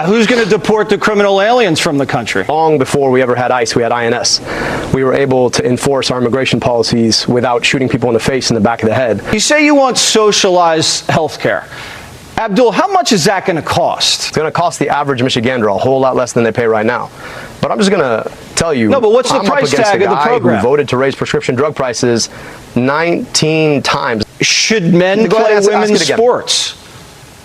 Who's going to deport the criminal aliens from the country? Long before we ever had ICE, we had INS. We were able to enforce our immigration policies without shooting people in the face and the back of the head. You say you want socialized health care. Abdul, how much is that going to cost? It's going to cost the average Michigander a whole lot less than they pay right now. But I'm just going to tell you. No, but what's the price tag of the program? Who voted to raise prescription drug prices 19 times. Should men play women's sports?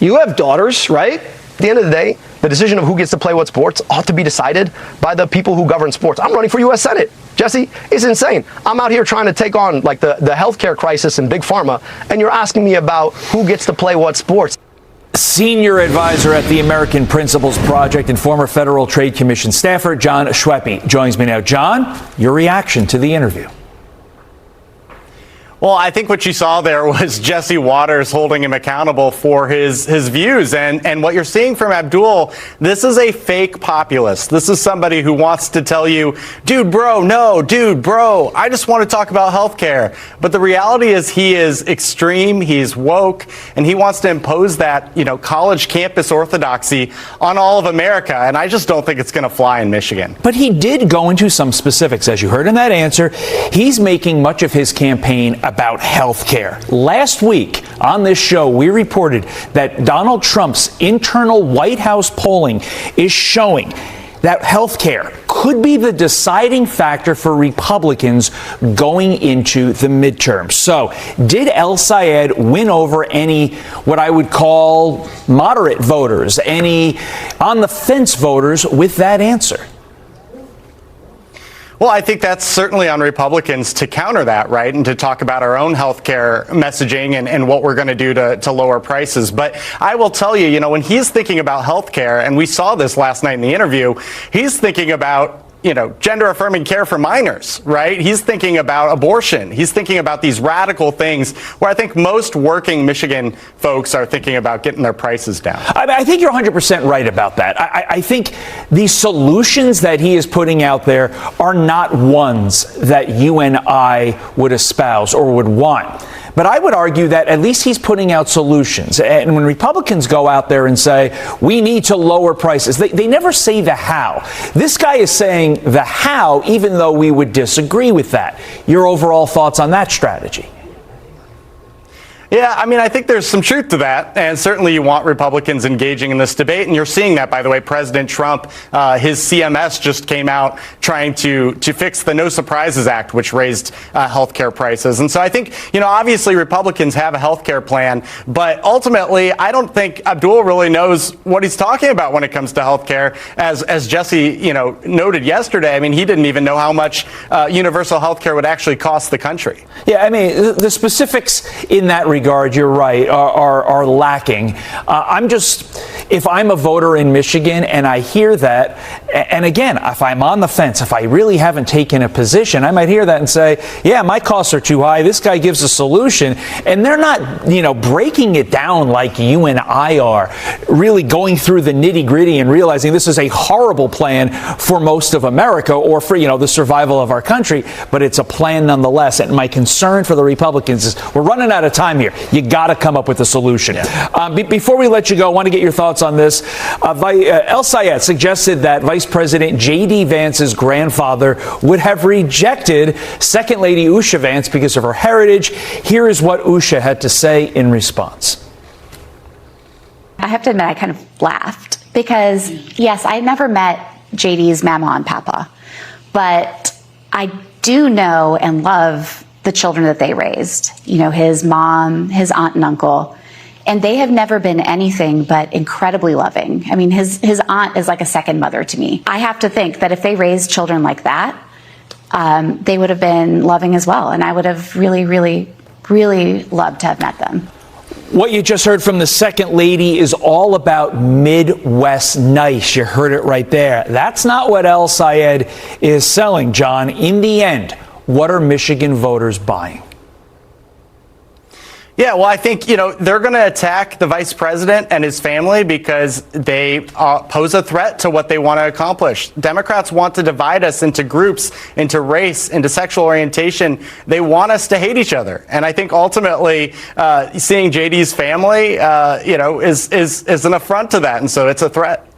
You have daughters, right? At the end of the day, the decision of who gets to play what sports ought to be decided by the people who govern sports. I'm running for U.S. Senate. Jesse, it's insane. I'm out here trying to take on like the healthcare crisis in big pharma, and you're asking me about who gets to play what sports. Senior advisor at the American Principles Project and former Federal Trade Commission staffer John Schweppe joins me now. John, your reaction to the interview? Well, I think what you saw there was Jesse Waters holding him accountable for his views. And what you're seeing from Abdul, this is a fake populist. This is somebody who wants to tell you, dude, bro, no, dude, bro, I just want to talk about healthcare. But the reality is he is extreme, he's woke, and he wants to impose that, college campus orthodoxy on all of America. And I just don't think it's going to fly in Michigan. But he did go into some specifics, as you heard in that answer. He's making much of his campaign about health care. Last week on this show, we reported that Donald Trump's internal White House polling is showing that health care could be the deciding factor for Republicans going into the midterms. So, did El Sayed win over any what I would call moderate voters, any on-the-fence voters with that answer? Well, I think that's certainly on Republicans to counter that, right, and to talk about our own healthcare messaging and what we're going to do to lower prices. But I will tell you, when he's thinking about healthcare, and we saw this last night in the interview, he's thinking about gender-affirming care for minors, right? He's thinking about abortion. He's thinking about these radical things where I think most working Michigan folks are thinking about getting their prices down. I think you're 100% right about that. I think the solutions that he is putting out there are not ones that you and I would espouse or would want. But I would argue that at least he's putting out solutions. And when Republicans go out there and say, we need to lower prices, they never say the how. This guy is saying the how, even though we would disagree with that. Your overall thoughts on that strategy? Yeah, I think there's some truth to that, and certainly you want Republicans engaging in this debate, and you're seeing that, by the way. President Trump, his CMS just came out trying to fix the No Surprises Act, which raised health care prices. And so I think, obviously Republicans have a health care plan, but ultimately I don't think Abdul really knows what he's talking about when it comes to health care. As Jesse, noted yesterday, he didn't even know how much universal health care would actually cost the country. Yeah, the specifics in that regard, you're right, are lacking. If I'm a voter in Michigan and I hear that, and again, if I'm on the fence, if I really haven't taken a position, I might hear that and say, yeah, my costs are too high. This guy gives a solution. And they're not, breaking it down like you and I are, really going through the nitty gritty and realizing this is a horrible plan for most of America or for, the survival of our country. But it's a plan nonetheless. And my concern for the Republicans is we're running out of time here. You got to come up with a solution. Yeah. Before we let you go, I want to get your thoughts on this. El Sayed suggested that Vice President J.D. Vance's grandfather would have rejected Second Lady Usha Vance because of her heritage. Here is what Usha had to say in response. I have to admit, I kind of laughed because, yes, I never met J.D.'s mama and papa, but I do know and love the children that they raised, his mom, his aunt and uncle, and they have never been anything but incredibly loving. His aunt is like a second mother to me. I have to think that if they raised children like that, they would have been loving as well. And I would have really, really, really loved to have met them. What you just heard from the Second Lady is all about Midwest nice. You heard it right there. That's not what El Sayed is selling, John. In the end, what are Michigan voters buying? Yeah, well, I think, they're going to attack the vice president and his family because they pose a threat to what they want to accomplish. Democrats want to divide us into groups, into race, into sexual orientation. They want us to hate each other. And I think ultimately seeing JD's family, is an affront to that. And so it's a threat.